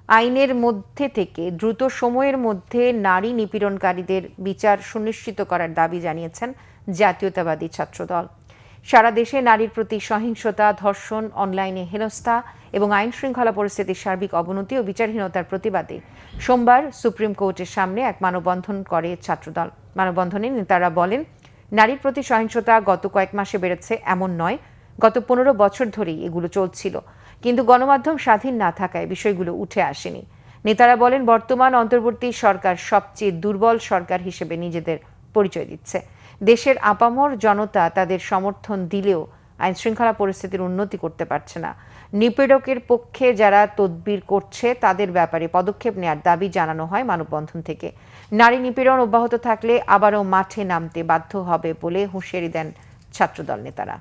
আইনের মধ্যে থেকে দ্রুত সময়ের মধ্যে নারী নিপীড়নকারীদের বিচার সুনিশ্চিত করার দাবি জানিয়েছেন জাতীয়তাবাদী ছাত্রদল। সারা দেশে নারীর প্রতি সহিংসতা, ধর্ষণ, অনলাইনে হেনস্থা এবং আইন শৃঙ্খলা পরিস্থিতির সার্বিক অবনতি ও বিচারহীনতার প্রতিবাদে সোমবার সুপ্রিম কোর্টের সামনে এক মানববন্ধন করে ছাত্রদল। মানববন্ধনে নেতারা বলেন, নারীর প্রতি সহিংসতা গত কয়েক মাসে বেড়েছে এমন নয়, গত 15 বছর ধরেই এগুলো চলছিল, কিন্তু গণমাধ্যম স্বাধীন না থাকায় বিষয়গুলো উঠে আসেনি। নেতারা বলেন, বর্তমান অন্তর্বর্তী সরকার সবচেয়ে দুর্বল সরকার হিসেবে নিজেদের পরিচয় দিচ্ছে। দেশের আপামর জনতা তাদের সমর্থন দিলেও আইন শৃঙ্খলা পরিস্থিতির উন্নতি করতে পারছে না। নিপীড়কের পক্ষে যারা তদবির করছে তাদের ব্যাপারে পদক্ষেপ নেওয়ার দাবি জানানো হয় মানববন্ধন থেকে। নারী নিপীড়ন অব্যাহত থাকলে আবারও মাঠে নামতে বাধ্য হবে বলে হুঁশিয়ারি দেন ছাত্রদল নেতারা।